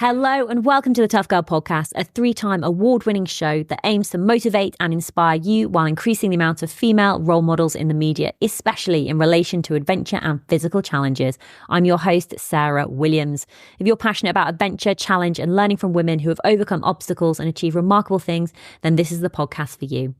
Hello and welcome to the Tough Girl Podcast, a 3-time award-winning show that aims to motivate and inspire you while increasing the amount of female role models in the media, especially in relation to adventure and physical challenges. I'm your host, Sarah Williams. If you're passionate about adventure, challenge and learning from women who have overcome obstacles and achieved remarkable things, then this is the podcast for you.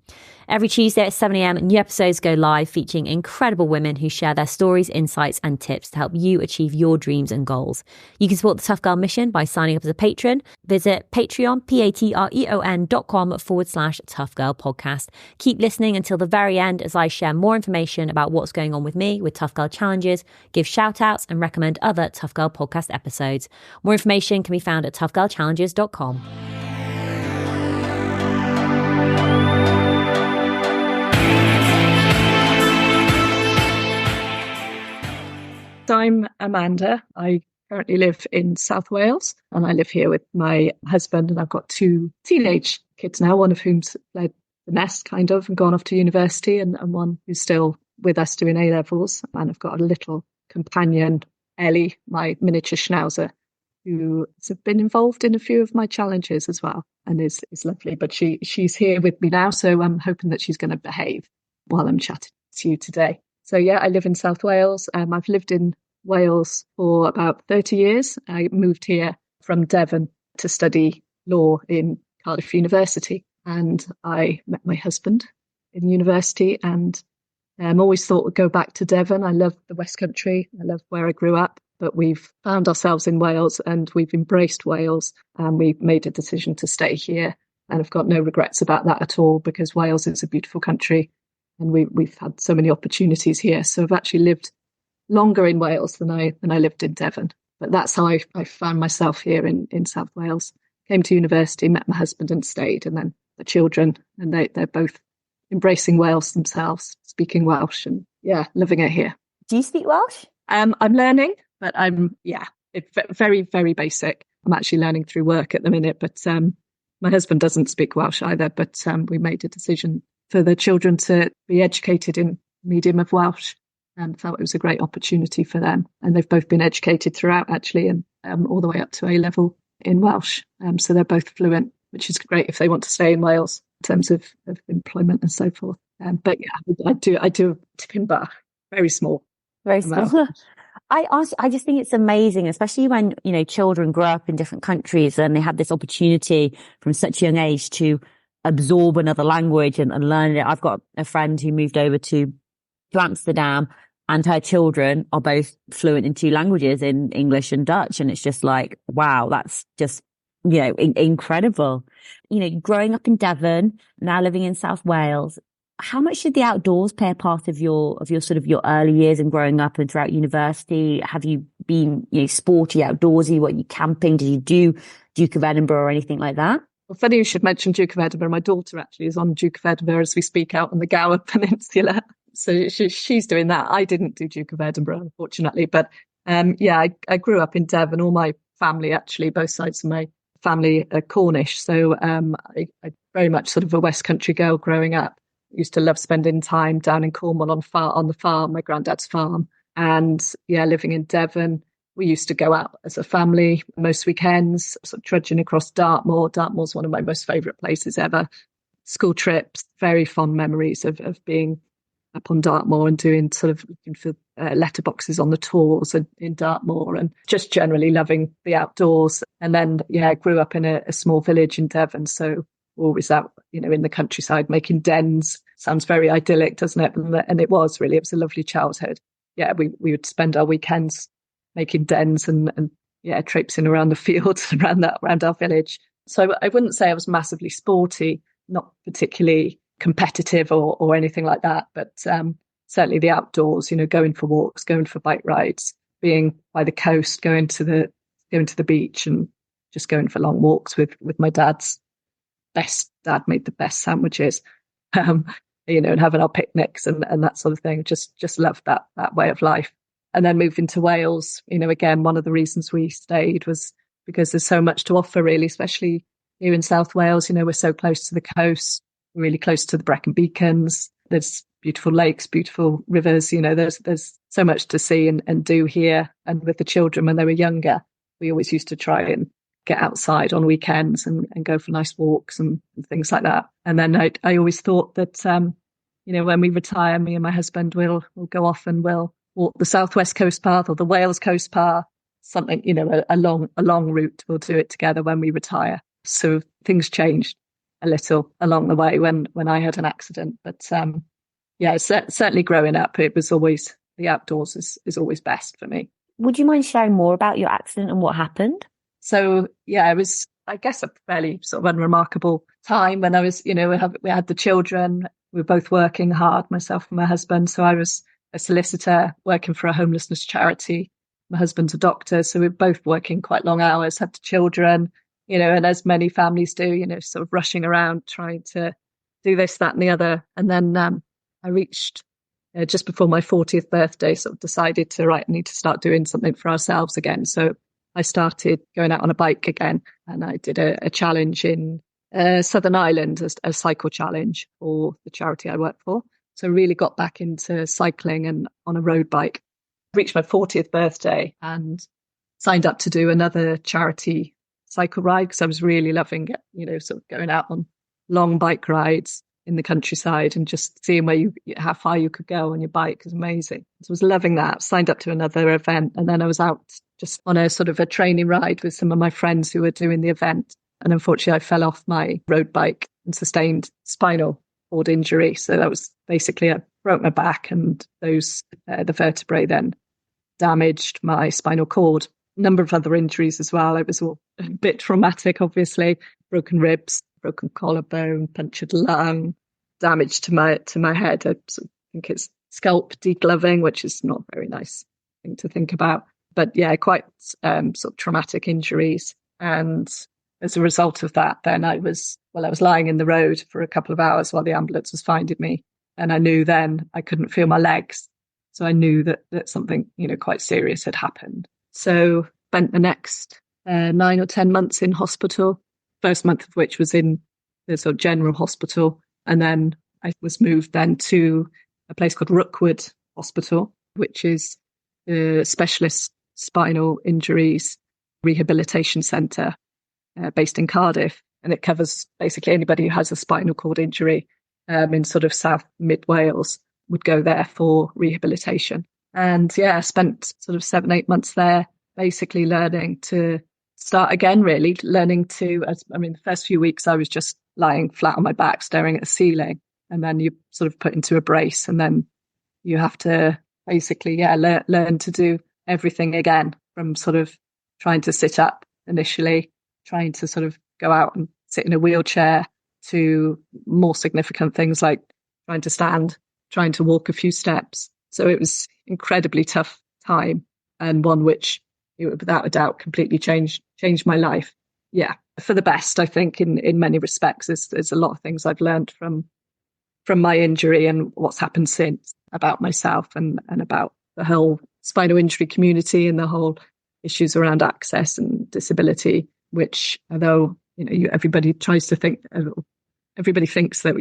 Every Tuesday at 7 a.m, new episodes go live featuring incredible women who share their stories, insights and tips to help you achieve your dreams and goals. You can support the Tough Girl mission by signing up as a patron. Visit Patreon, patreon.com/Tough Girl Podcast. Keep listening until the very end as I share more information about what's going on with me with Tough Girl Challenges, give shout outs and recommend other Tough Girl Podcast episodes. More information can be found at toughgirlchallenges.com. I'm Amanda. I currently live in South Wales and I live here with my husband, and I've got 2 teenage kids now, one of whom's led the nest kind of and gone off to university, and one who's still with us doing A-levels. And I've got a little companion, Ellie, my miniature schnauzer, who has been involved in a few of my challenges as well and is lovely. But she's here with me now, so I'm hoping that she's going to behave while I'm chatting to you today. So yeah, I live in South Wales. I've lived in Wales for about 30 years. I moved here from Devon to study law in Cardiff University, and I met my husband in university, and always thought we'd go back to Devon. I love the West Country. I love where I grew up, but we've found ourselves in Wales and we've embraced Wales, and we made a decision to stay here. And I've got no regrets about that at all, because Wales is a beautiful country. And we've had so many opportunities here. So I've actually lived longer in Wales than I lived in Devon. But that's how I found myself here in South Wales. Came to university, met my husband and stayed. And then the children, and they're both embracing Wales themselves, speaking Welsh and loving it here. Do you speak Welsh? I'm learning, but it's very, very basic. I'm actually learning through work at the minute, but my husband doesn't speak Welsh either. But we made a decision for the children to be educated in medium of Welsh, and felt it was a great opportunity for them. And they've both been educated throughout, actually, and all the way up to A-level in Welsh. So they're both fluent, which is great if they want to stay in Wales in terms of employment and so forth. But yeah, I do tipping bar, very small. Very small. I just think it's amazing, especially when, children grow up in different countries and they have this opportunity from such a young age to absorb another language and learn it. I've got a friend who moved over to Amsterdam, and her children are both fluent in 2 languages, in English and Dutch. And it's just like, wow, that's just, incredible. Growing up in Devon, now living in South Wales, how much did the outdoors play a part of your sort of your early years and growing up and throughout university? Have you been, sporty, outdoorsy? Were you camping? Did you do Duke of Edinburgh or anything like that? Well, funny you should mention Duke of Edinburgh. My daughter actually is on Duke of Edinburgh as we speak out on the Gower Peninsula. So she's doing that. I didn't do Duke of Edinburgh, unfortunately. But I grew up in Devon. All my family, actually, both sides of my family are Cornish. So I very much sort of a West Country girl growing up. Used to love spending time down in Cornwall on the farm, my granddad's farm. And living in Devon. We used to go out as a family most weekends, sort of trudging across Dartmoor. Dartmoor's one of my most favourite places ever. School trips, very fond memories of being up on Dartmoor and doing sort of looking for letterboxes on the tors in Dartmoor, and just generally loving the outdoors. And then, I grew up in a small village in Devon. So always out, in the countryside, making dens. Sounds very idyllic, doesn't it? And it was really, it was a lovely childhood. Yeah, we would spend our weekends making dens and traipsing around the fields around our village. So I wouldn't say I was massively sporty, not particularly competitive or anything like that, but certainly the outdoors, going for walks, going for bike rides, being by the coast, going to the beach and just going for long walks with my dad's dad made the best sandwiches, and having our picnics and that sort of thing. Just loved that way of life. And then moving to Wales, again, one of the reasons we stayed was because there's so much to offer, really, especially here in South Wales. We're so close to the coast, really close to the Brecon Beacons. There's beautiful lakes, beautiful rivers. There's so much to see and do here. And with the children when they were younger, we always used to try and get outside on weekends and go for nice walks and things like that. And then I always thought that, when we retire, me and my husband will go off and we'll walk the Southwest Coast Path or the Wales Coast Path, something, a long route. We'll do it together when we retire. So things changed a little along the way when I had an accident. But certainly growing up, it was always, the outdoors is always best for me. Would you mind sharing more about your accident and what happened? So, it was, I guess, a fairly sort of unremarkable time when I was, we had the children. We were both working hard, myself and my husband. So I was a solicitor working for a homelessness charity. My husband's a doctor. So we were both working quite long hours, had the children, and as many families do, sort of rushing around trying to do this, that and the other. And then I reached just before my 40th birthday, sort of decided I need to start doing something for ourselves again. So I started going out on a bike again, and I did a challenge in Southern Ireland, a cycle challenge for the charity I work for. So really got back into cycling and on a road bike. Reached my 40th birthday and signed up to do another charity cycle ride because I was really loving it, sort of going out on long bike rides in the countryside and just seeing how far you could go on your bike was amazing. So I was loving that. Signed up to another event, and then I was out just on a sort of a training ride with some of my friends who were doing the event. And unfortunately, I fell off my road bike and sustained spinal cord injury. So that was basically, I broke my back, and the vertebrae then damaged my spinal cord. A number of other injuries as well. It was all a bit traumatic, obviously. Broken ribs, broken collarbone, punctured lung, damage to my head. I think it's scalp degloving, which is not a very nice thing to think about. But yeah, quite sort of traumatic injuries. And as a result of that, then I was lying in the road for a couple of hours while the ambulance was finding me. And I knew then I couldn't feel my legs. So I knew that something, quite serious had happened. So spent the next 9 or 10 months in hospital, first month of which was in the sort of general hospital. And then I was moved then to a place called Rookwood Hospital, which is a specialist spinal injuries rehabilitation centre based in Cardiff. And it covers basically anybody who has a spinal cord injury in sort of South Mid Wales would go there for rehabilitation. And I spent sort of 7-8 months there, basically learning to start again, really learning to, the first few weeks I was just lying flat on my back, staring at the ceiling. And then you sort of put into a brace, and then you have to basically, learn to do everything again, from sort of trying to sit up initially, trying to sort of go out and sit in a wheelchair, to more significant things like trying to stand, trying to walk a few steps. So it was incredibly tough time, and one which, without a doubt, completely changed my life. Yeah, for the best, I think, in many respects. There's a lot of things I've learned from my injury and what's happened since about myself and about the whole spinal injury community and the whole issues around access and disability, which, although everybody tries to think, everybody thinks that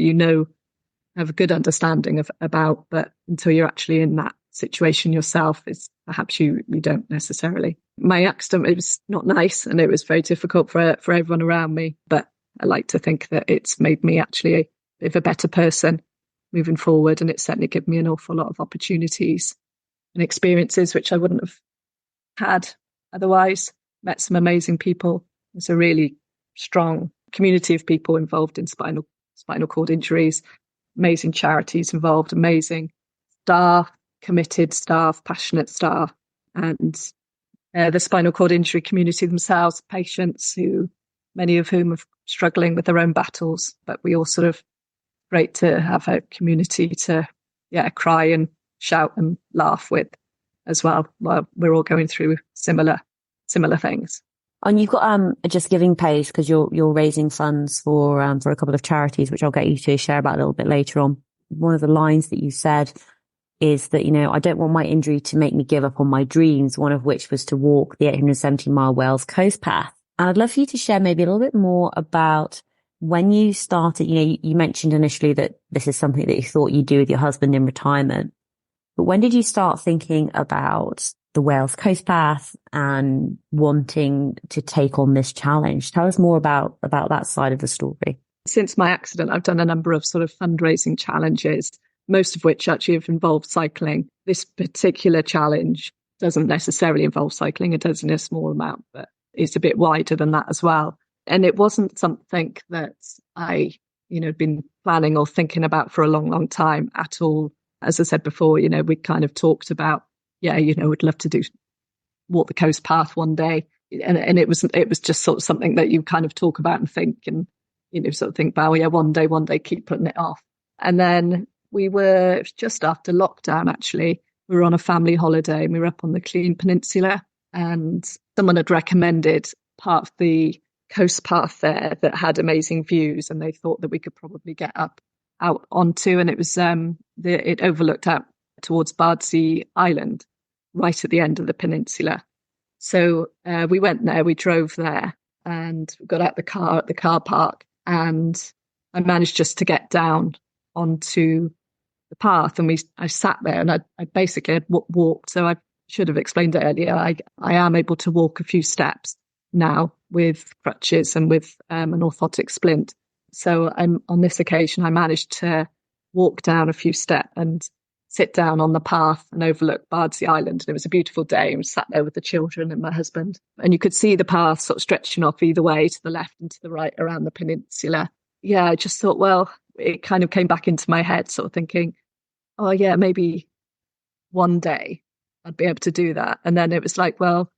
have a good understanding about, but until you're actually in that situation yourself, it's perhaps you don't necessarily. My accident, it was not nice, and it was very difficult for everyone around me, but I like to think that it's made me actually a bit of a better person moving forward, and it's certainly given me an awful lot of opportunities and experiences which I wouldn't have had otherwise. Met some amazing people. There's a really strong community of people involved in spinal cord injuries, amazing charities involved, amazing staff, committed staff, passionate staff, and the spinal cord injury community themselves, patients many of whom are struggling with their own battles, but we all sort of great to have a community to cry and shout and laugh with as well while we're all going through similar things. And you've got a Just Giving page because you're raising funds for a couple of charities, which I'll get you to share about a little bit later on. One of the lines that you said is that, I don't want my injury to make me give up on my dreams, one of which was to walk the 870-mile Wales Coast Path. And I'd love for you to share maybe a little bit more about when you started. You mentioned initially that this is something that you thought you'd do with your husband in retirement. But when did you start thinking about the Wales Coast Path and wanting to take on this challenge. Tell us more about that side of the story. Since my accident, I've done a number of sort of fundraising challenges, most of which actually have involved cycling. This particular challenge doesn't necessarily involve cycling. It does in a small amount, but it's a bit wider than that as well. And it wasn't something that I, been planning or thinking about for a long, long time at all. As I said before, we kind of talked about, we'd love to walk the coast path one day. And it was just sort of something that you kind of talk about and think and, sort of think, well, yeah, one day, keep putting it off. And then we were just after lockdown, actually, we were on a family holiday and we were up on the Clean Peninsula, and someone had recommended part of the coast path there that had amazing views, and they thought that we could probably get out onto, and it was it overlooked out towards Bardsey Island, right at the end of the peninsula. So we went there, we drove there, and got out the car at the car park, and I managed just to get down onto the path, and I sat there, and I basically had walked. So I should have explained it earlier. I am able to walk a few steps now with crutches and with an orthotic splint. So on this occasion, I managed to walk down a few steps and sit down on the path and overlook Bardsey Island. And it was a beautiful day. I sat there with the children and my husband, and you could see the path sort of stretching off either way, to the left and to the right around the peninsula. Yeah, I just thought, well, it kind of came back into my head, sort of thinking, oh yeah, maybe one day I'd be able to do that. And then it was like, well,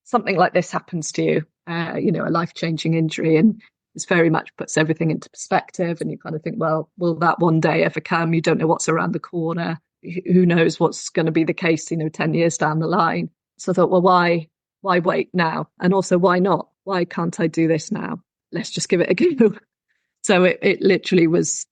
something like this happens to you, a life-changing injury, and it's very much puts everything into perspective. And you kind of think, well, will that one day ever come? You don't know what's around the corner. Who knows what's going to be the case, 10 years down the line. So I thought, well, why wait now? And also, why not? Why can't I do this now? Let's just give it a go. So it literally was,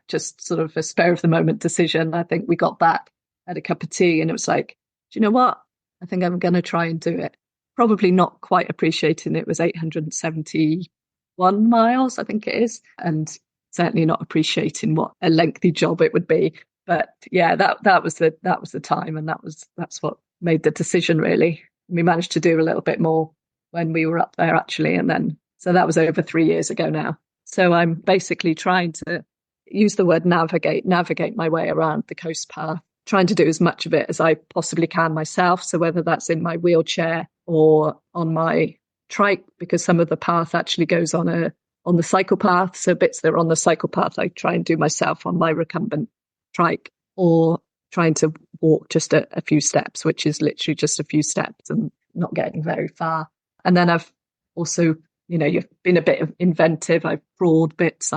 just sort of a spur of the moment decision. I think we got back, had a cup of tea, and it was like, do you know what? I think I'm going to try and do it. Probably not quite appreciating it was 871 miles, I think it is, and certainly not appreciating what a lengthy job it would be. But yeah, that was the time, and that's what made the decision, really. We managed to do a little bit more when we were up there, actually, and then so that was over 3 years ago now. So I'm basically trying to use the word navigate my way around the coast path, trying to do as much of it as I possibly can myself. So whether that's in my wheelchair or on my trike, because some of the path actually goes on the cycle path. So bits that are on the cycle path, I try and do myself on my recumbent trike, or trying to walk just a few steps, which is literally just a few steps and not getting very far. And then I've also, you've been a bit of inventive. I've crawled bits.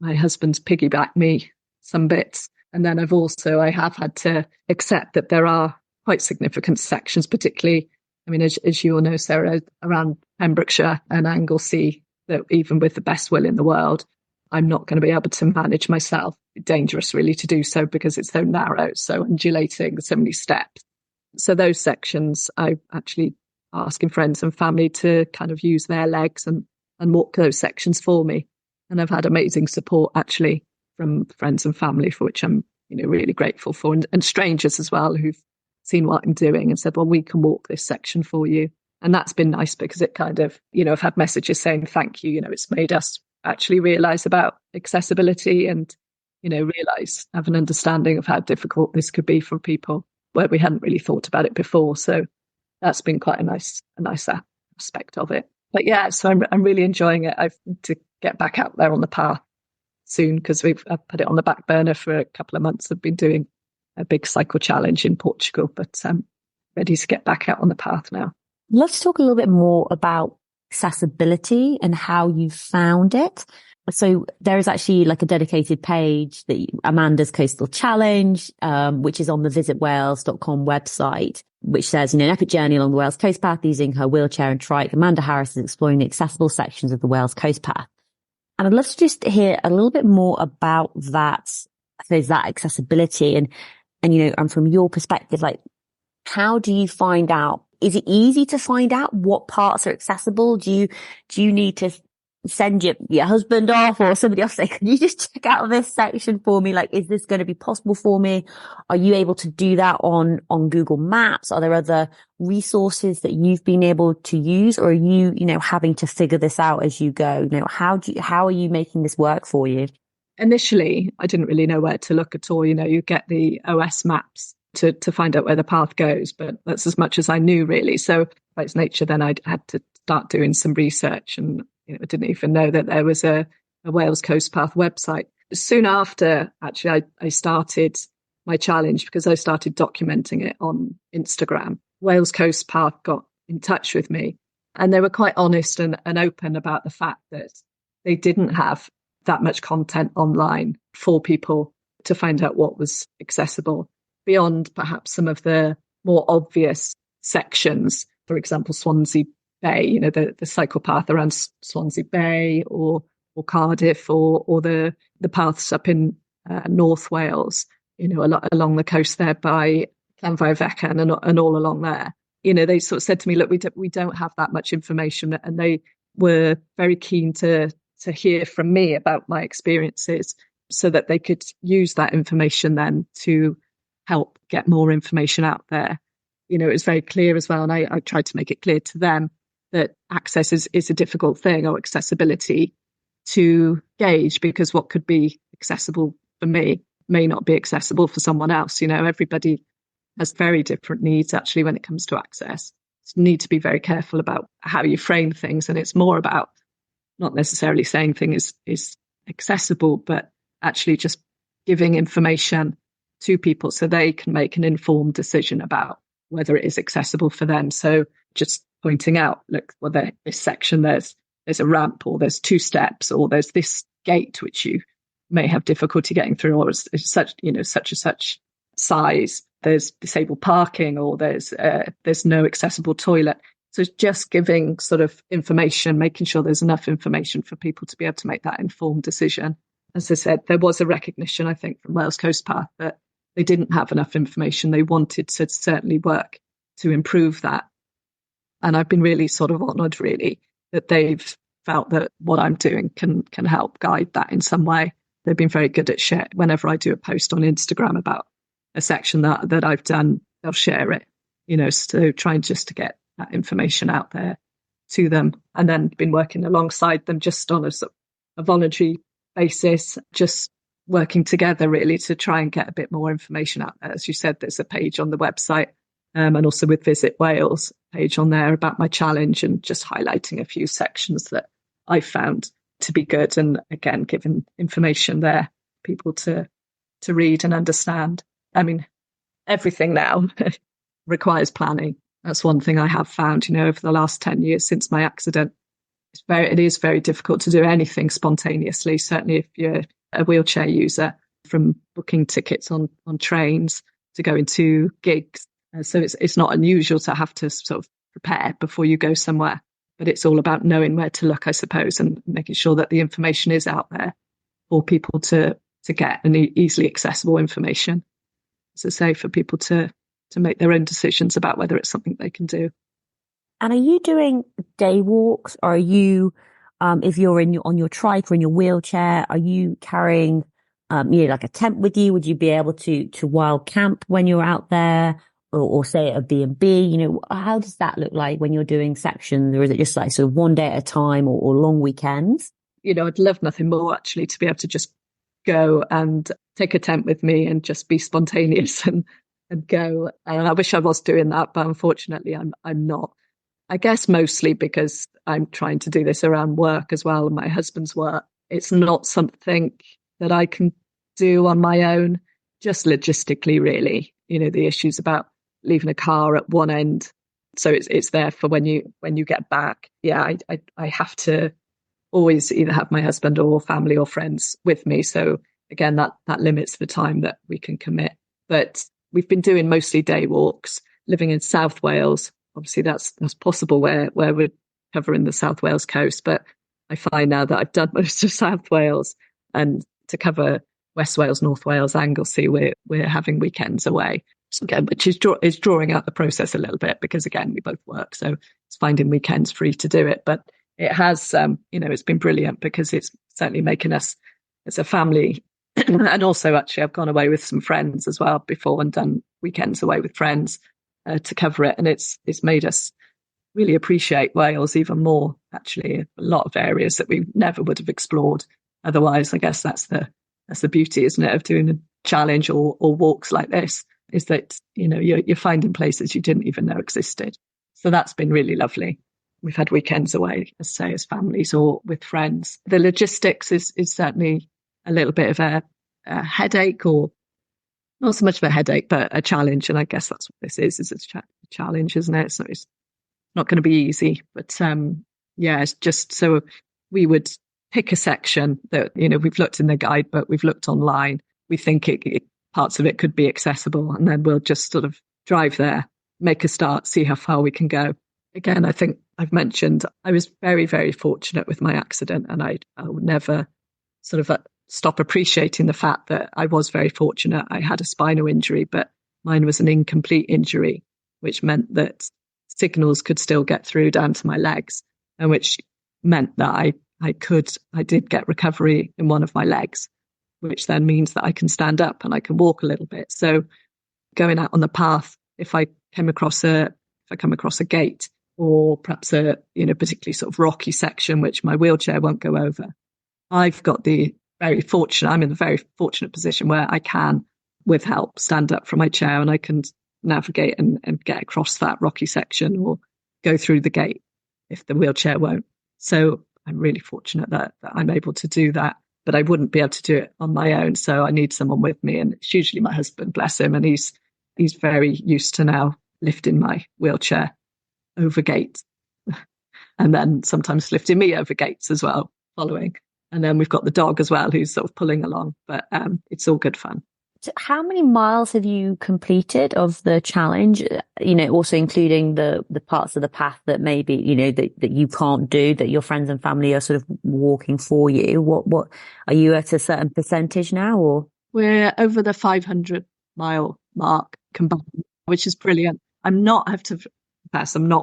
My husband's piggybacked me some bits. And then I have had to accept that there are quite significant sections, particularly, as you all know, Sarah, around Pembrokeshire and Anglesey, that even with the best will in the world, I'm not going to be able to manage myself. It's dangerous, really, to do so because it's so narrow, so undulating, so many steps. So those sections, I actually asking friends and family to kind of use their legs and walk those sections for me. And I've had amazing support, actually, from friends and family, for which I'm, really grateful for, and strangers as well, who've seen what I'm doing and said, well, we can walk this section for you. And that's been nice, because it kind of, I've had messages saying thank you. It's made us actually realize about accessibility and, have an understanding of how difficult this could be for people where we hadn't really thought about it before. So that's been quite a nice aspect of it. But yeah, so I'm really enjoying it. I've to get back out there on the path soon, because I've put it on the back burner for a couple of months. I've been doing a big cycle challenge in Portugal, but I'm ready to get back out on the path now. Let's talk a little bit more about accessibility and how you found it. So there is actually like a dedicated page, that Amanda's Coastal Challenge, which is on the visitwales.com website, which says, an epic journey along the Wales Coast Path using her wheelchair and trike. Amanda Harris is exploring the accessible sections of the Wales Coast Path. And I'd love to just hear a little bit more about that, I suppose, that accessibility and from your perspective, like, how do you find out? Is it easy to find out what parts are accessible? Do you need to send your husband off or somebody else, say, can you just check out this section for me? Like, is this going to be possible for me? Are you able to do that on Google Maps? Are there other resources that you've been able to use, or are you, having to figure this out as you go? How are you making this work for you? Initially, I didn't really know where to look at all. You get the OS maps to find out where the path goes, but that's as much as I knew really. So by its nature, then I had to start doing some research, and I didn't even know that there was a Wales Coast Path website. Soon after, actually, I started my challenge because I started documenting it on Instagram. Wales Coast Path got in touch with me, and they were quite honest and open about the fact that they didn't have that much content online for people to find out what was accessible beyond perhaps some of the more obvious sections. For example, Swansea Bay, the cycle path around Swansea Bay or Cardiff, or the paths up in North Wales, along the coast there by Llanfairfechan and all along there. They sort of said to me, look, we don't have that much information, and they were very keen to hear from me about my experiences so that they could use that information then to help get more information out there. It was very clear as well, and I tried to make it clear to them that access is a difficult thing, or accessibility, to gauge, because what could be accessible for me may not be accessible for someone else. Everybody has very different needs actually when it comes to access. So you need to be very careful about how you frame things, and it's more about not necessarily saying things is accessible, but actually just giving information to people so they can make an informed decision about whether it is accessible for them. So just pointing out, look, well, this section, there's a ramp, or there's 2 steps, or there's this gate which you may have difficulty getting through, or it's such and such size. There's disabled parking, or there's no accessible toilet. So just giving sort of information, making sure there's enough information for people to be able to make that informed decision. As I said, there was a recognition, I think, from Wales Coast Path that they didn't have enough information. They wanted to certainly work to improve that. And I've been really sort of honoured, really, that they've felt that what I'm doing can help guide that in some way. They've been very good at share. Whenever I do a post on Instagram about a section that I've done, they'll share it, so trying just to get that information out there to them, and then been working alongside them just on a voluntary basis, just working together really to try and get a bit more information out there. As you said, there's a page on the website, and also with Visit Wales page on there about my challenge, and just highlighting a few sections that I found to be good, and again giving information there for people to read and understand. I mean, everything now requires planning. That's one thing I have found, over the last 10 years since my accident. It is very difficult to do anything spontaneously, certainly if you're a wheelchair user, from booking tickets on trains to going to gigs. So it's not unusual to have to sort of prepare before you go somewhere, but it's all about knowing where to look, I suppose, and making sure that the information is out there for people to get, and easily accessible information, as I say, for people to make their own decisions about whether it's something they can do. And are you doing day walks, or are you, if you're on your trike or in your wheelchair, are you carrying, like a tent with you? Would you be able to wild camp when you're out there, or say at a B&B? How does that look like when you're doing sections, or is it just like sort of one day at a time, or long weekends? I'd love nothing more actually to be able to just go and take a tent with me and just be spontaneous and go. And I wish I was doing that, but unfortunately I'm not. I guess mostly because I'm trying to do this around work as well, and my husband's work. It's not something that I can do on my own, just logistically, really. The issues about leaving a car at one end, so it's there for when you get back. Yeah, I have to always either have my husband or family or friends with me. So again, that limits the time that we can commit. But we've been doing mostly day walks, living in South Wales. Obviously, that's possible where we're covering the South Wales coast. But I find now that I've done most of South Wales, and to cover West Wales, North Wales, Anglesey, we're having weekends away. So again, which is drawing out the process a little bit, because again, we both work, so it's finding weekends free to do it. But it has, it's been brilliant because it's certainly making us as a family. And also, actually, I've gone away with some friends as well before and done weekends away with friends to cover it. And it's made us really appreciate Wales even more, actually. A lot of areas that we never would have explored otherwise. I guess that's the beauty, isn't it, of doing a challenge or walks like this, is that, you're finding places you didn't even know existed. So that's been really lovely. We've had weekends away, as say, as families or with friends. The logistics is certainly a little bit of a headache, or not so much of a headache, but a challenge. And I guess that's what this is a challenge, isn't it? So it's not going to be easy. But it's just so we would pick a section that, we've looked in the guidebook, we've looked online. We think parts of it could be accessible, and then we'll just sort of drive there, make a start, see how far we can go. Again, I think I've mentioned I was very, very fortunate with my accident, and I would never sort of stop appreciating the fact that I was very fortunate. I had a spinal injury, but mine was an incomplete injury, which meant that signals could still get through down to my legs, and which meant that I did get recovery in one of my legs, which then means that I can stand up and I can walk a little bit. So going out on the path, if I come across a gate, or perhaps a particularly sort of rocky section which my wheelchair won't go over, I'm in the very fortunate position where I can, with help, stand up from my chair and I can navigate and get across that rocky section or go through the gate if the wheelchair won't. So I'm really fortunate that I'm able to do that, but I wouldn't be able to do it on my own. So I need someone with me, and it's usually my husband, bless him, and he's very used to now lifting my wheelchair over gates and then sometimes lifting me over gates as well, following. And then we've got the dog as well, who's sort of pulling along, but it's all good fun. So how many miles have you completed of the challenge? Also including the parts of the path that maybe, that you can't do, that your friends and family are sort of walking for you. What are you at a certain percentage now, or? We're over the 500-mile mark combined, which is brilliant. I'm not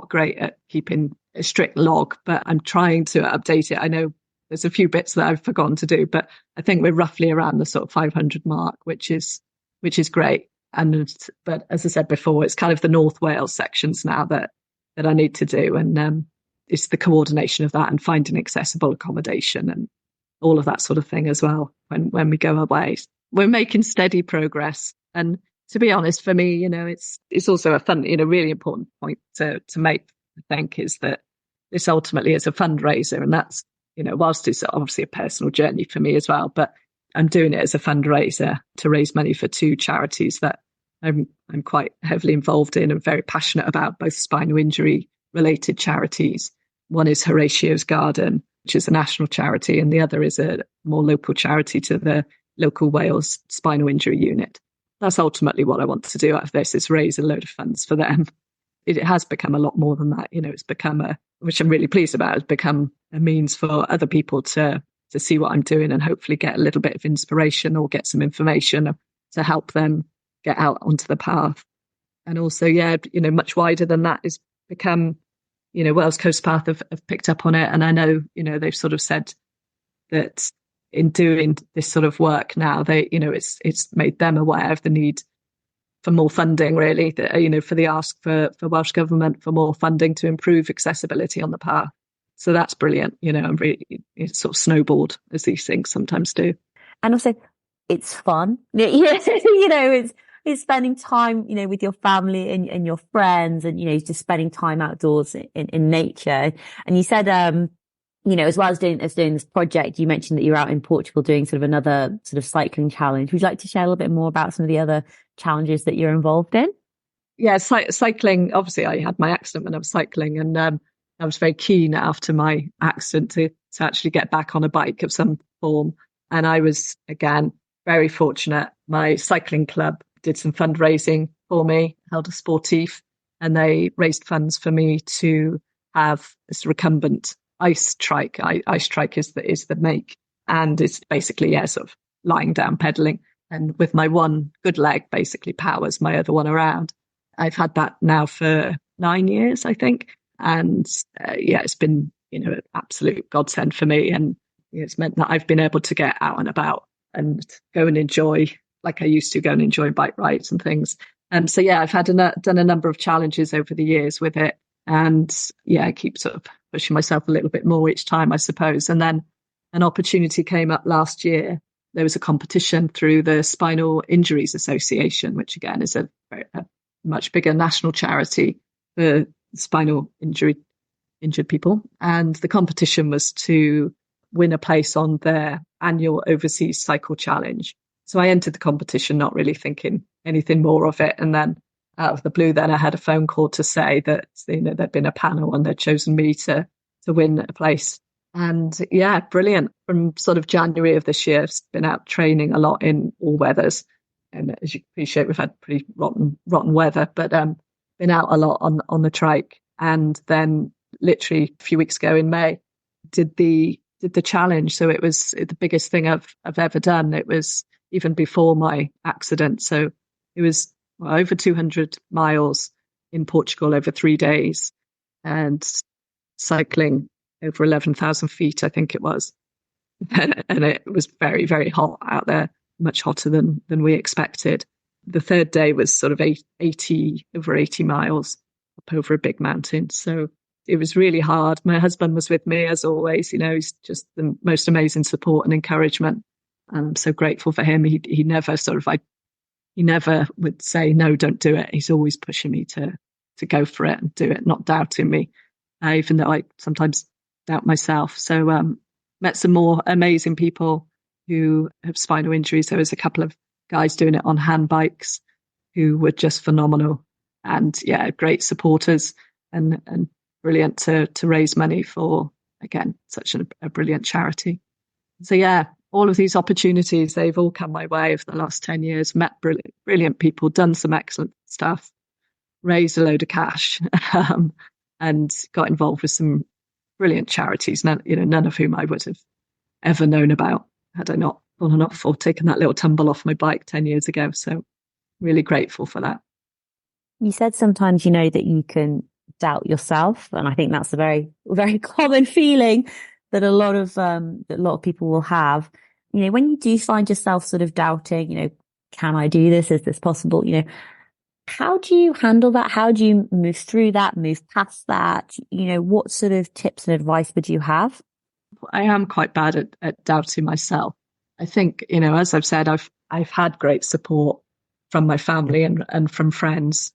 great at keeping a strict log, but I'm trying to update it. I know there's a few bits that I've forgotten to do, but I think we're roughly around the sort of 500 mark, which is great. But as I said before, it's kind of the North Wales sections now that I need to do. And it's the coordination of that and finding accessible accommodation and all of that sort of thing as well when we go away. We're making steady progress. And to be honest, for me, it's also a fun, really important point to make, I think, is that this ultimately is a fundraiser. And that's, whilst it's obviously a personal journey for me as well, but I'm doing it as a fundraiser to raise money for two charities that I'm quite heavily involved in and very passionate about, both spinal injury related charities. One is Horatio's Garden, which is a national charity, and the other is a more local charity to the local Wales spinal injury unit. That's ultimately what I want to do out of this, is raise a load of funds for them. It has become a lot more than that. It's become which I'm really pleased about, has become a means for other people to see what I'm doing and hopefully get a little bit of inspiration or get some information to help them get out onto the path. And also, much wider than that is become, Wales Coast Path have picked up on it. And I know, they've sort of said that in doing this sort of work now, it's made them aware of the need for more funding, really, for the ask for Welsh Government for more funding to improve accessibility on the path. So that's brilliant, and really, it's sort of snowballed, as these things sometimes do. And also, it's fun. It's spending time, with your family and your friends, and, just spending time outdoors in nature. And you said, as well as doing this project, you mentioned that you're out in Portugal doing sort of another sort of cycling challenge. Would you like to share a little bit more about some of the other challenges that you're involved in? Yeah, cycling. Obviously, I had my accident when I was cycling, and I was very keen after my accident to actually get back on a bike of some form. And I was, again, very fortunate. My cycling club did some fundraising for me, held a sportif, and they raised funds for me to have this recumbent ice trike. Ice trike is the make, and it's basically sort of lying down pedaling, and with my one good leg basically powers my other one around. I've had that now for 9 years, I think, and it's been an absolute godsend for me. And it's meant that I've been able to get out and about and go and enjoy, like I used to go and enjoy bike rides and things. So yeah, I've done a number of challenges over the years with it. And yeah, I keep sort of pushing myself a little bit more each time, I suppose. And then an opportunity came up last year. There was a competition through the Spinal Injuries Association, which again is a much bigger national charity for spinal injured people. And the competition was to win a place on their annual overseas cycle challenge. So I entered the competition not really thinking anything more of it. And then out of the blue, then I had a phone call to say that, there'd been a panel and they'd chosen me to win a place. And yeah, brilliant. From sort of January of this year, I've been out training a lot in all weathers. And as you appreciate, we've had pretty rotten weather, but been out a lot on the trike. And then literally a few weeks ago in May, did the challenge. So it was the biggest thing I've ever done. It was even before my accident. So it was over 200 miles in Portugal over 3 days and cycling over 11,000 feet, I think it was. And it was very, very hot out there, much hotter than we expected. The third day was sort of over 80 miles up over a big mountain. So it was really hard. My husband was with me as always. He's just the most amazing support and encouragement. And I'm so grateful for him. He never he never would say, no, don't do it. He's always pushing me to go for it and do it, not doubting me, even though I sometimes doubt myself. So met some more amazing people who have spinal injuries. There was a couple of guys doing it on hand bikes who were just phenomenal. And yeah, great supporters and brilliant to raise money for, again, such a brilliant charity. So yeah, all of these opportunities, they've all come my way over the last 10 years, met brilliant people, done some excellent stuff, raised a load of cash, and got involved with some brilliant charities, none of whom I would have ever known about had I not fallen off or taken that little tumble off my bike 10 years ago. So really grateful for that. You said sometimes, that you can doubt yourself. And I think that's a very, very common feeling that a lot of people will have. When you do find yourself sort of doubting, can I do this? Is this possible? How do you handle that? How do you move through that, move past that? What sort of tips and advice would you have? I am quite bad at doubting myself. I think, as I've said, I've had great support from my family and from friends.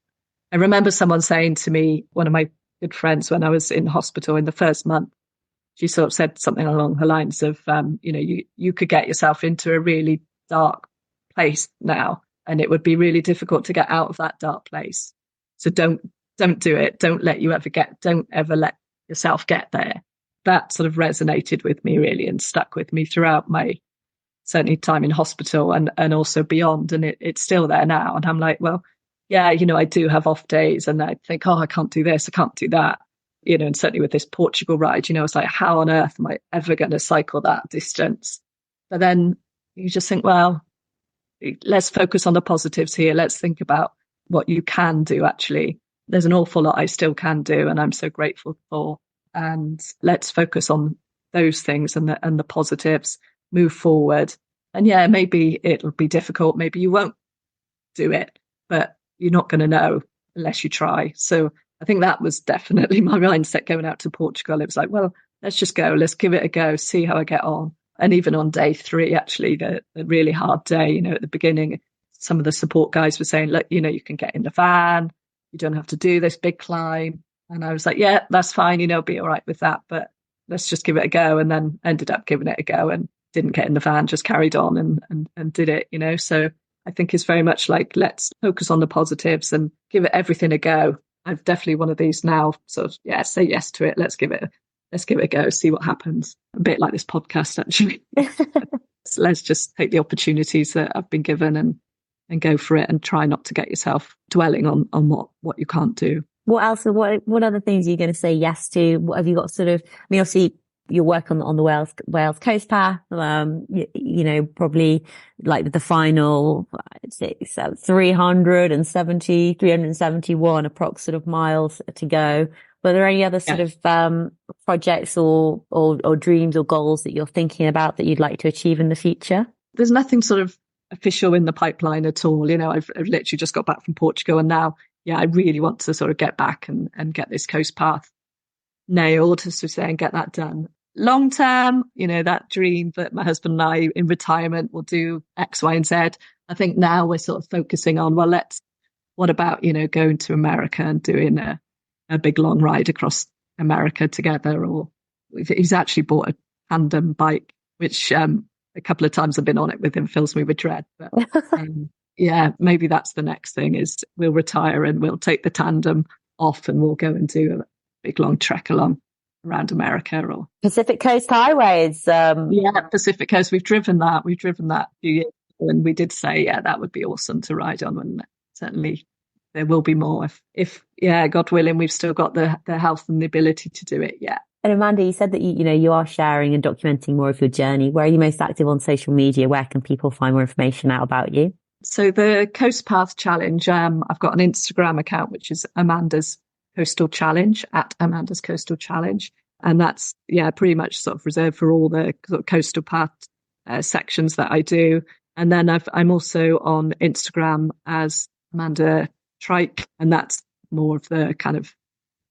I remember someone saying to me, one of my good friends, when I was in hospital in the first month, she sort of said something along the lines of, you could get yourself into a really dark place now, and it would be really difficult to get out of that dark place. So don't do it. Don't ever let yourself get there. That sort of resonated with me really and stuck with me throughout my certainly time in hospital and also beyond. And it's still there now. And I'm like, well, yeah, I do have off days and I think, oh, I can't do this. I can't do that. And certainly with this Portugal ride, it's like, how on earth am I ever going to cycle that distance? But then you just think, well, let's focus on the positives here. Let's think about what you can do. Actually, there's an awful lot I still can do, and I'm so grateful for. And let's focus on those things and the positives, move forward. And yeah, maybe it'll be difficult. Maybe you won't do it, but you're not going to know unless you try. So I think that was definitely my mindset going out to Portugal. It was like, well, let's just go. Let's give it a go, see how I get on. And even on day 3, actually, the really hard day, at the beginning, some of the support guys were saying, look, you can get in the van. You don't have to do this big climb. And I was like, yeah, that's fine. I'll be all right with that. But let's just give it a go. And then ended up giving it a go and didn't get in the van, just carried on and did it, So I think it's very much like, let's focus on the positives and give it everything a go. I'm definitely one of these now, sort of, yeah, say yes to it. Let's give it a go, see what happens. A bit like this podcast, actually. So let's just take the opportunities that I've been given and go for it and try not to get yourself dwelling on what you can't do. What else? What other things are you going to say yes to? What have you got sort of, obviously your work on the Wales Coast Path, probably like the final 371 approx sort of miles to go. Were there any other sort of projects or dreams or goals that you're thinking about that you'd like to achieve in the future? There's nothing sort of official in the pipeline at all. You know, I've literally just got back from Portugal, and now, I really want to sort of get back and get this coast path nailed, as we say, and get that done. Long term, that dream that my husband and I in retirement will do X, Y, and Z. I think now we're sort of focusing on, what about, going to America and doing a big long ride across America together? Or he's actually bought a tandem bike, which a couple of times I've been on it with him, fills me with dread. But maybe that's the next thing, is we'll retire and we'll take the tandem off and we'll go and do a big long trek along around America, or Pacific Coast highways. Pacific Coast. We've driven that a few years ago, and we did say, that would be awesome to ride on, and certainly there will be more if God willing, we've still got the health and the ability to do it. Yeah. And Amanda, you said that you are sharing and documenting more of your journey. Where are you most active on social media? Where can people find more information out about you? So the Coast Path Challenge, I've got an Instagram account, which is Amanda's Coastal Challenge, at Amanda's Coastal Challenge. And that's, pretty much sort of reserved for all the sort of coastal path sections that I do. And then I'm also on Instagram as Amanda Trike, and that's more of the kind of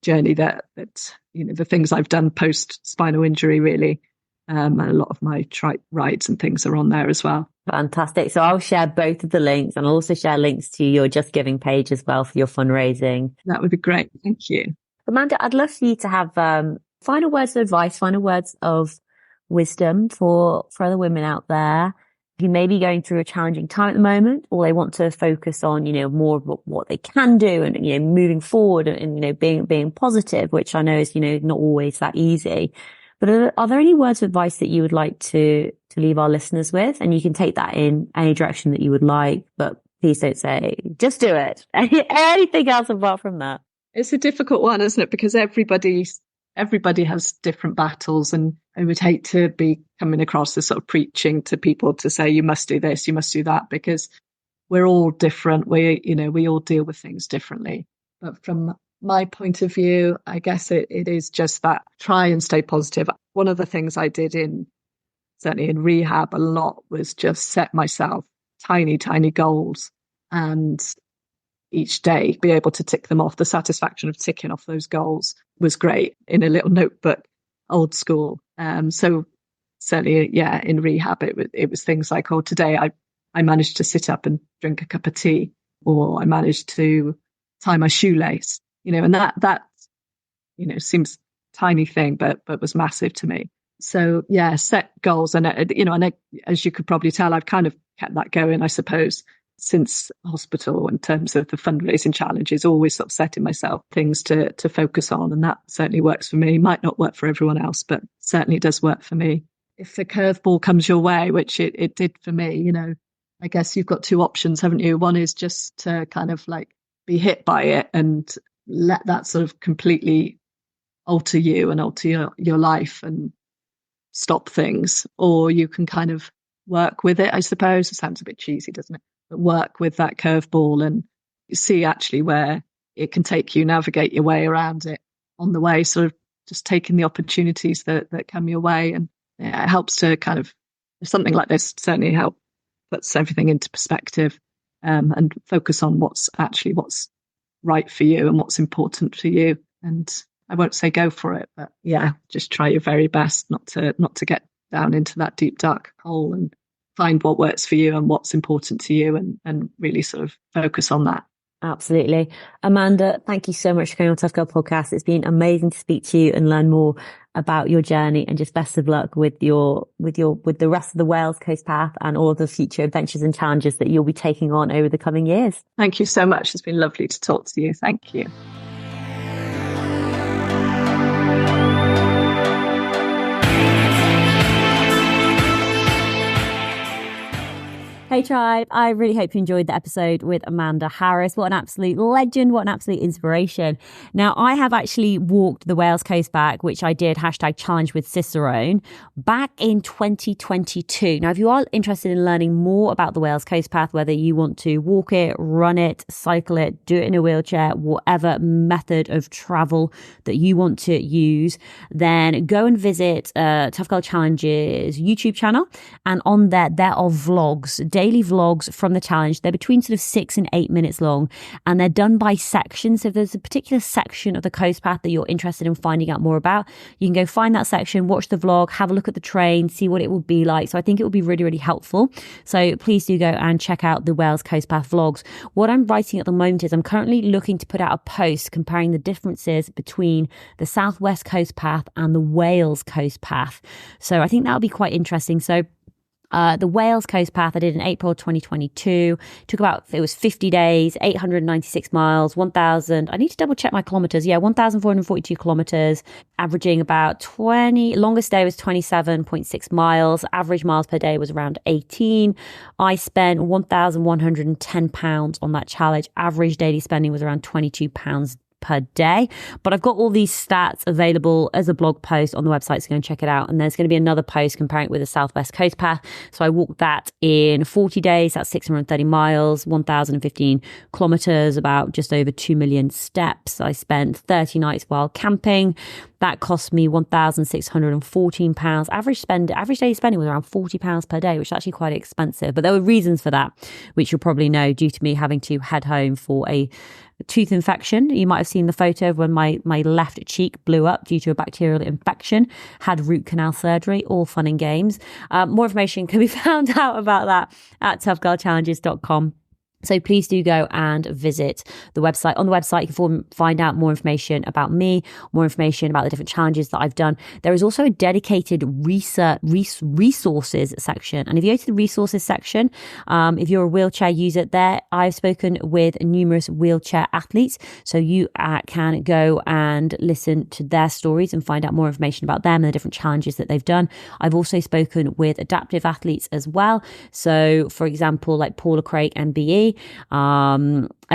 journey that the things I've done post spinal injury, really. And a lot of my trike rides and things are on there as well. Fantastic. So I'll share both of the links, and I'll also share links to your Just Giving page as well for your fundraising. That would be great. Thank you. Amanda, I'd love for you to have final words of advice, final words of wisdom for other women out there who may be going through a challenging time at the moment, or they want to focus on, more of what they can do and, moving forward and, being positive, which I know is, not always that easy. But are there any words of advice that you would like to leave our listeners with? And you can take that in any direction that you would like, but please don't say, just do it. Anything else apart from that? It's a difficult one, isn't it? Because everybody has different battles, and I would hate to be coming across as sort of preaching to people to say, you must do this, you must do that, because we're all different. We all deal with things differently. But from my point of view, I guess it is just that, try and stay positive. One of the things I did certainly in rehab a lot was just set myself tiny, tiny goals, and each day be able to tick them off. The satisfaction of ticking off those goals was great in a little notebook, old school. So certainly, in rehab, it was things like, today I managed to sit up and drink a cup of tea, or I managed to tie my shoelace, and that seems tiny thing, but was massive to me. So set goals. And, as you could probably tell, I've kind of kept that going, I suppose, since hospital, in terms of the fundraising challenges, always sort of setting myself things to focus on. And that certainly works for me. Might not work for everyone else, but certainly does work for me. If the curveball comes your way, which it did for me, I guess you've got two options, haven't you? One is just to kind of like be hit by it and let that sort of completely alter you and alter your life and stop things. Or you can kind of work with it, I suppose. It sounds a bit cheesy, doesn't it? But work with that curveball and see actually where it can take you, navigate your way around it on the way, sort of just taking the opportunities that come your way. And it helps to kind of, something like this certainly puts everything into perspective, and focus on what's right for you and what's important for you. And I won't say go for it, but just try your very best not to get down into that deep, dark hole, and find what works for you and what's important to you, and really sort of focus on that. Absolutely. Amanda, thank you so much for coming on Tough Girl Podcast. It's been amazing to speak to you and learn more about your journey, and just best of luck with the rest of the Wales Coast Path and all of the future adventures and challenges that you'll be taking on over the coming years. Thank you so much. It's been lovely to talk to you. Thank you. Hey tribe, I really hope you enjoyed the episode with Amanda Harris. What an absolute legend, what an absolute inspiration. Now, I have actually walked the Wales Coast back, which I did #challenge with Cicerone back in 2022. Now, if you are interested in learning more about the Wales Coast Path, whether you want to walk it, run it, cycle it, do it in a wheelchair, whatever method of travel that you want to use, then go and visit Tough Girl Challenge's YouTube channel. And on there are vlogs, daily vlogs from the challenge. They're between sort of 6 and 8 minutes long, and they're done by sections. So if there's a particular section of the coast path that you're interested in finding out more about, you can go find that section, watch the vlog, have a look at the train, see what it will be like. So I think it will be really, really helpful. So please do go and check out the Wales Coast Path vlogs. What I'm writing at the moment is I'm currently looking to put out a post comparing the differences between the Southwest Coast Path and the Wales Coast Path. So I think that'll be quite interesting. So the Wales Coast Path I did in April 2022. It was 50 days, 896 miles, 1,000. I need to double check my kilometers. Yeah, 1,442 kilometers, averaging about longest day was 27.6 miles. Average miles per day was around 18. I spent £1,110 on that challenge. Average daily spending was around £22 per day. But I've got all these stats available as a blog post on the website, so go and check it out. And there's going to be another post comparing it with the Southwest Coast Path. So I walked that in 40 days. That's 630 miles, 1,015 kilometers, about just over 2 million steps. I spent 30 nights while camping. That cost me £1,614. Average daily spending was around £40 per day, which is actually quite expensive. But there were reasons for that, which you'll probably know, due to me having to head home for a tooth infection. You might have seen the photo of when my left cheek blew up due to a bacterial infection, had root canal surgery, all fun and games. More information can be found out about that at toughgirlchallenges.com. So please do go and visit the website. On the website, you can find out more information about me, more information about the different challenges that I've done. There is also a dedicated resources section. And if you go to the resources section, if you're a wheelchair user there, I've spoken with numerous wheelchair athletes. So you can go and listen to their stories and find out more information about them and the different challenges that they've done. I've also spoken with adaptive athletes as well. So for example, like Paula Craig, MBE,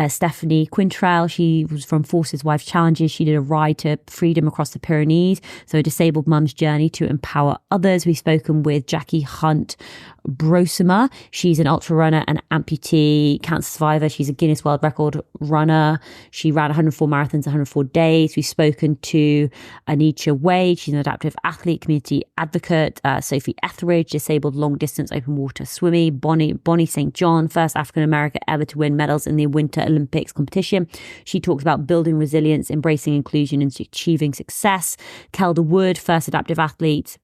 Stephanie Quintrell, she was from Forces Wife Challenges. She did a ride to freedom across the Pyrenees. So a disabled mum's journey to empower others. We've spoken with Jackie Hunt Brosima. She's an ultra runner and amputee cancer survivor. She's a Guinness World Record runner. She ran 104 marathons, 104 days. We've spoken to Anisha Wade. She's an adaptive athlete, community advocate. Sophie Etheridge, disabled long distance open water swimming. Bonnie St. John, first African American ever to win medals in the Winter Olympics competition. She talks about building resilience, embracing inclusion, and achieving success. Kelda Wood, first adaptive athlete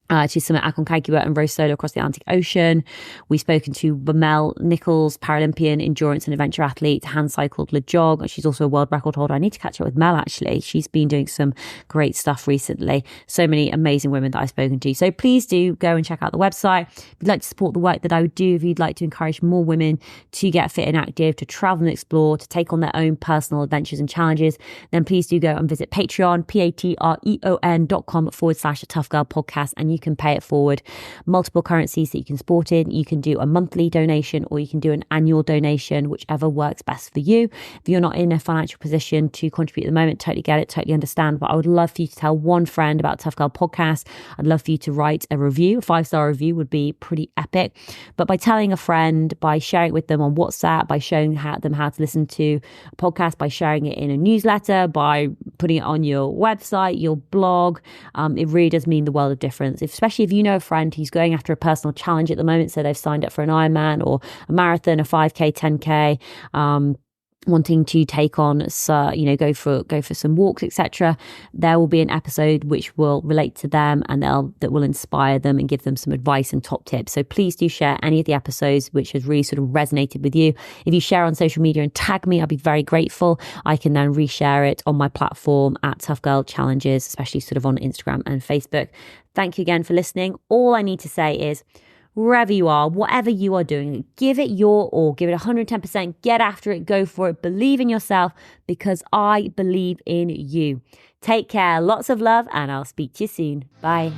to summit Aconcagua and row solo across the Atlantic Ocean. We've spoken to Bamel Nichols, Paralympian endurance and adventure athlete, hand cycled Le Jog. She's also a world record holder. I need to catch up with Mel, actually. She's been doing some great stuff recently. So many amazing women that I've spoken to. So please do go and check out the website. If you'd like to support the work that I would do, if you'd like to encourage more women to get fit and active, to travel and explore, to take on their own personal adventures and challenges, then please do go and visit Patreon, patreon.com/Tough Girl Podcast, and you can pay it forward. Multiple currencies that you can support in. You can do a monthly donation or you can do an annual donation, whichever works best for you. If you're not in a financial position to contribute at the moment, totally get it, totally understand. But I would love for you to tell one friend about Tough Girl Podcast. I'd love for you to write a review. A 5-star review would be pretty epic. But by telling a friend, by sharing it with them on WhatsApp, by showing them how to listen to a podcast, by sharing it in a newsletter, by putting it on your website, your blog, it really does mean the world of difference. Especially if you know a friend who's going after a personal challenge at the moment, so they've signed up for an Ironman or a marathon, a 5K, 10K, wanting to take on, go for some walks, etc. There will be an episode which will relate to them and that will inspire them and give them some advice and top tips. So please do share any of the episodes which has really sort of resonated with you. If you share on social media and tag me, I'll be very grateful. I can then reshare it on my platform at Tough Girl Challenges, especially sort of on Instagram and Facebook. Thank you again for listening. All I need to say is, wherever you are, whatever you are doing, give it your all, give it 110%, get after it, go for it, believe in yourself, because I believe in you. Take care, lots of love, and I'll speak to you soon. Bye.